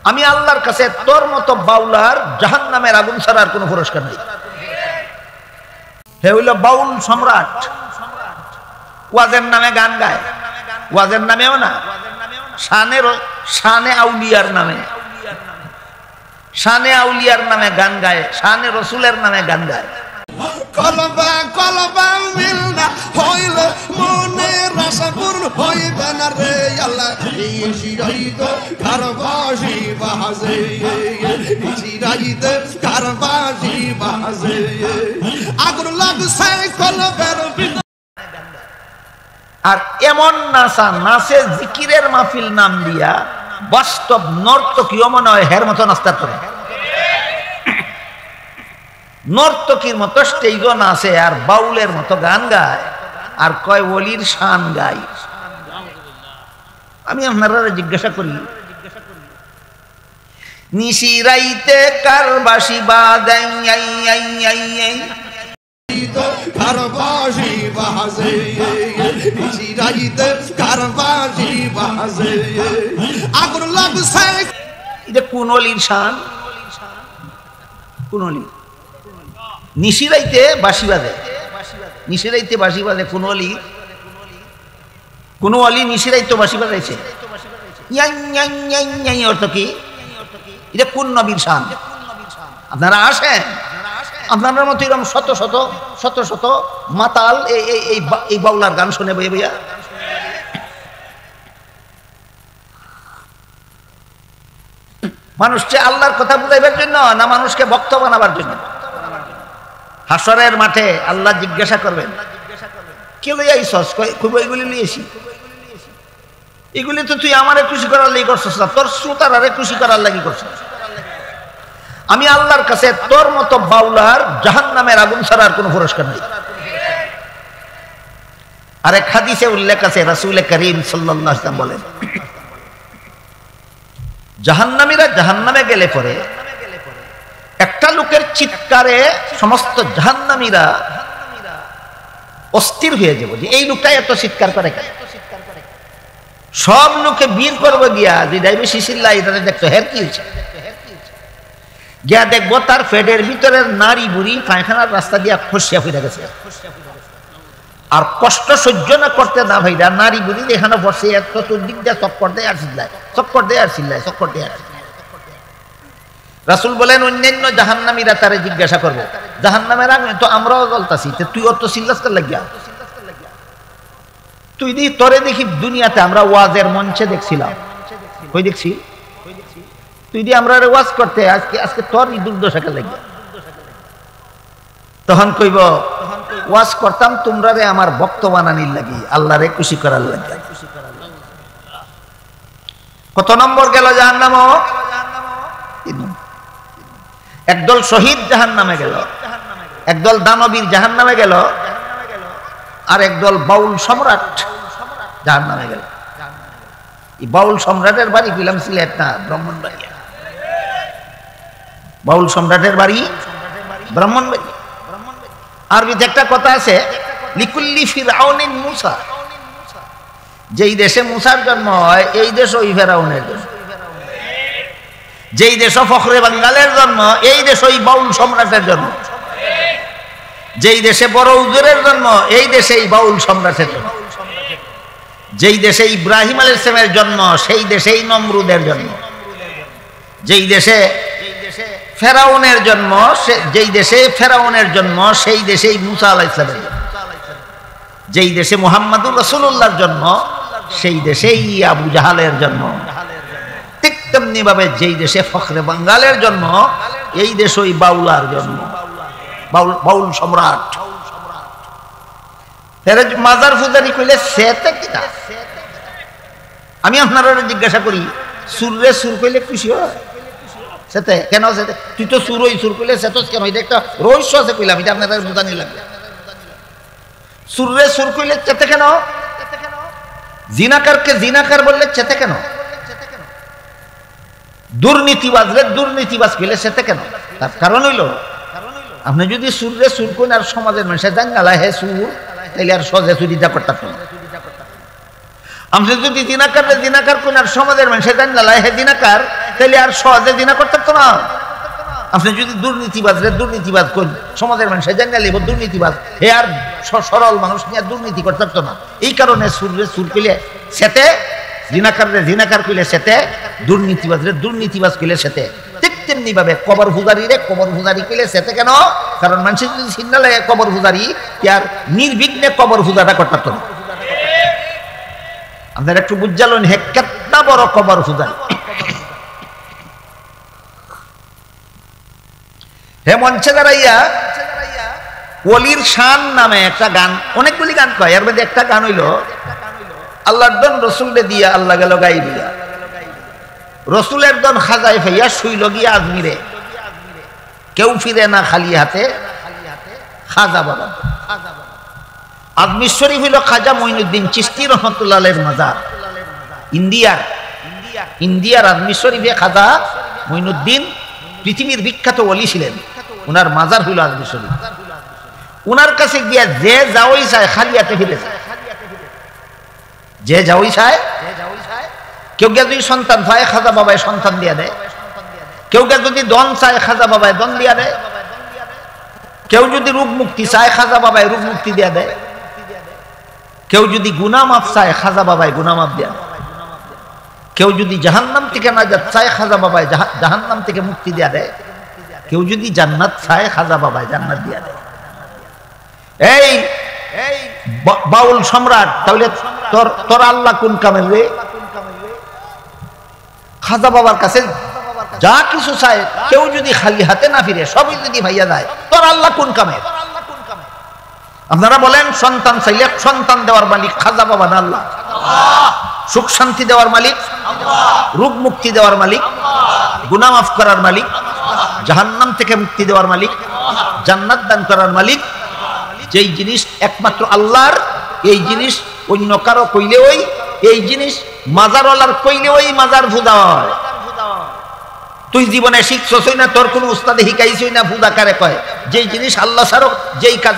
আমি আল্লাহর কাছে তোর মতো বাউলার জাহান্নামের আগুন ছাড়া আর কোনো পুরস্কার নেই। হে হইল বাউল সম্রাট, ওয়াজের নামে গান গায়, ওয়াজের নামেও না, শানে আউলিয়ার নামে, শানে আউলিয়ার নামে গান গায়, শানে রসুলের নামে গান গায়। কলবা কলবা মিলনা হইলে মনের আশা পূর্ণ হইবে না রে আল্লাহ। এই শিরাইতে কারবাসি বাজে, শিরাইতে কারবাসি বাজে, আগুন লাগছে কলবের ভিতর। আর এমন নাচা নাচে জিকিরের মাহফিল নাম দিয়া বাস্তব নর্তকীও মনে হয় হের মতো নাস্তা করে, নর্তকীর মতো স্টেজ নাচে আর বাউলের মতো গান গায় আর কয় ওলির শান গাই। আমি আপনারা জিজ্ঞাসা করি, নিশিরাইতে কারবাসি বাজাই কারবাসি বাজে, শিরাইতে কারবাসি বাজে, আগুন লাগছে। এটা কোন অলির শান? কোন অলি? নিশিরাইতে বাঁশি বাজে, নিশিরাইতে বাঁশি বাজে কোন অলি? কোন অলি নিশিরাইতে বাঁশি বাজাইছে? অর্থ কি? এটা কোন নবীর শান? আপনারা আসেন, আপনার মতো এরকম শত শত শত শত মাতাল এই বাউলার গান শুনে বইয়া বইয়া। মানুষকে আল্লাহর কথা বুঝাইবার জন্য না মানুষকে ভক্ত বানাবার জন্য? হাসরের মাঠে আল্লাহ জিজ্ঞাসা করবেন, কে লই আইছস? খুব এগুলি লিয়েছি, এগুলি তো তুই আমারে খুশি করার লাগি করছস না, তোর শ্রোতারে খুশি করার লাগি করছস। আমি আল্লাহর কাছে তোর মতো বাউলার জাহান্নামের আগুন ছাড়া আর কোনো পুরস্কার নেই। আরেক হাদিসে উল্লেখ আছে, রাসূল করিম সাল্লাল্লাহু আলাইহি ওয়াসাল্লাম বলেন, জাহান্নামীরা জাহান্নামে গেলে পরে একটা লোকের চিৎকারে সমস্ত জাহান্নামীরা অস্থির হয়ে যাবে যে এই লোকটা এত চিৎকার করে কেন। সব লোকে বীর করবে গিয়া যে বেশি চিল্লাই এটা দেখতো হের কি হয়েছে, গিয়া দেখবো তার পেটের ভিতরের নারী বুড়ি পায়খানার রাস্তা দিয়া খসিয়া ফিরে গেছে। আর কষ্ট সহ্য না করতে না ভাইরা নারী বুড়ি এখানে বসে এত দিক দিয়ে চক্কর দেয় আর চিল্লায়, চক্কর দেয় আর চিল্লায়, চক্কর দেয় আর চিল্লায়। রাসূল বলেন অন্যান্য জাহান্নামীরা তারে জিজ্ঞাসা করবো, জাহান্নামের আগুনে তো আমরাও জ্বলতাছি, তুই অত চিল্লাস কার লাগিয়া? তুই দি তোরে দেখি দুনিয়াতে আমরা ওয়াজের মঞ্চে দেখছিলাম, কই দেখছি? তুই দি আমরা ওয়াজ করতে আজকে তোর দুর্দশা কার লাগিয়া? তখন কইব ওয়াজ করতাম তোমরা রে আমার ভক্ত বানানির লাগি, আল্লাহরে খুশি করার লাগি। কত নম্বর গেল জাহান্নাম? একদল শহীদ জাহান্নামে গেল, একদল দানবীর জাহান্নামে গেল, আর একদল বাউল সম্রাট জাহান্নামে গেল। এই বাউল সম্রাটের বাড়ি কইলাম সিলেট না, ব্রাহ্মণবাড়িয়া। বাউল সম্রাটের বাড়ি ব্রাহ্মণবাড়িয়া। আরবিতে একটা কথা আছে, লিকুল্লি ফিরআউনিন মুসা, যেই দেশে মুসার জন্ম হয় এই দেশ ওই ফেরাউনের জন্ম, যেই দেশ ফখরে বাঙ্গালের জন্ম এই দেশ ওই বাউল সম্রাটের জন্ম, যেই দেশে বড় হুজুরের জন্ম এই দেশে এই বাউল সম্রাটের জন্ম, যেই দেশে ইব্রাহিম আলাইহিস সালামের জন্ম সেই দেশেই নমরুদের জন্ম, যেই দেশে ফেরাউনের জন্ম যেই দেশে ফেরাউনের জন্ম সেই দেশেই মুসা আলাইহিস সালামের জন্ম, যেই দেশে মুহাম্মদুর রাসূলুল্লাহর জন্ম সেই দেশেই আবু জাহালের জন্ম। ঠিক তেমনি ভাবে যেই দেশে ফখরে বাঙ্গালের জন্ম এই দেশ ওই বাউলার জন্ম, বাউল সম্রাট। মাজার ফুজারি কইলে সেতে কিনা? আমি আপনারা জিজ্ঞাসা করি, সুরে সুর কইলে খুশি হয়? সেতে কেন? সেতে তুই তো সুর ওই সুর কইলে সেতস কেন? এটা একটা রহস্য আছে কইলাম, এটা আপনাদের বুঝানি লাগবে। সুরে সুর কইলে চেতে কেন? জিনাকারকে জিনাকার বললে চেতে কেন? দুর্নীতিবাজরে দুর্নীতিবাজ কইলে চেতে কেন? তার কারণ হইল আপনি যদি সুরে সুর কইন আর সমাজের মানুষের জাঙ্গালা হে সুর, তাইলে আর সহজে চুরিটা করতে পারেন। আপনি যদি দিনাকার কইন আর সমাজের মানুষের জাঙ্গালা হে দিনাকার, তাহলে আর সহজে জিনা করতে পারতো না। আপনি যদি দুর্নীতিবাজ করেন, সমাজের মানুষের জানিয়ে লিব দুর্নীতিবাজ, এ আর সরল মানুষ নিয়ে দুর্নীতি করতে পারতো না। এই কারণে সুর কইলে সেতে, জিনাকার কইলে সেতে, দুর্নীতিবাজ কইলে সেতে। ঠিক তেমনি ভাবে কবর পূজারি কইলে সেতে কেন? কারণ মানুষের যদি চিন্তা লাগে কবর পূজারি, আর নির্বিঘ্নে কবর পূজাটা করতে পারতো না। আপনার একটু বুঝালেন হে কেতনা বড় কবর পূজারি। হে মঞ্চে দাঁড়াইয়া ওলির শান নামে একটা গান, অনেকগুলি গান কয়, এর মধ্যে একটা গান হইল আল্লাহর দন রসুলকে দিয়া আল্লাহ গেল গাই দিয়া, রসুলের দন খাজায় ফাইয়া শুইল গিয়া আজমিরে, কেউ ফিরে না খালি হাতে খাজা বাবা। আজমির শরীফ হইল খাজা মঈনুদ্দিন চিশতি রহমাতুল্লাহ আলাইহির মাজার। ইন্ডিয়ার আজমির শরীফে খাজা মঈনুদ্দিন পৃথিবীর বিখ্যাত ওলি ছিলেন, উনার মাজার হইল আজমির শরীফ। উনার কাছে গিয়া যে যাওয়াই চায় খালি হাতে ফিরে যায়, যে যাওয়াই চায়। কেউ গিয়া যদি সন্তান চায় খাজা বাবায় সন্তান দিয়া দেয়, কেউ গিয়া যদি দন চায় খাজা বাবায় দন দিয়া দেয়, কেউ যদি রোগ মুক্তি চায় খাজা বাবায় রোগ মুক্তি দিয়া দেয়, কেউ যদি গুনাহ মাফ চায় খাজা বাবায় গুনাহ মাফ দিয়া দেয়, কেউ যদি জাহান্নাম থেকে নাজাত চায় খাজা বাবায় জাহান্নাম থেকে মুক্তি দিয়া দেয়, কেউ যদি জান্নাত চায় খাজা বাবায় জান্নাত দিয়া দেয়। এই বাউল সম্রাট, তাহলে তোর আল্লাহ কোন কামের রে? খাজা বাবার কাছে যা কিছু চায়, কেউ যদি খালি হাতে না ফিরে, সবই যদি ভাইয়া যায়, তোর আল্লাহ কোন কামের? আপনারা বলেন সন্তান চাইলে সন্তান দেওয়ার মালিক খাজা বাবা না আল্লাহ? সুখ শান্তি দেওয়ার মালিক, রোগ মুক্তি দেওয়ার মালিক, গুনাহ মাফ করার মালিক, জাহান্নাম থেকে মুক্তি দেওয়ার মালিক, জান্নাত দান করার মালিক। যেই জিনিস একমাত্র আল্লাহর, এই জিনিস অন্য কারো কইলে ওই, এই জিনিস মাজারওয়ালার কইলে ওই মাজার ভুদা হয়। তুই জীবনে শিখছই না, তোর কোন উস্তাদে শিখাইছই না ভুদা কারে কয়? যেই জিনিস আল্লাহ ছাড়া, যেই কাজ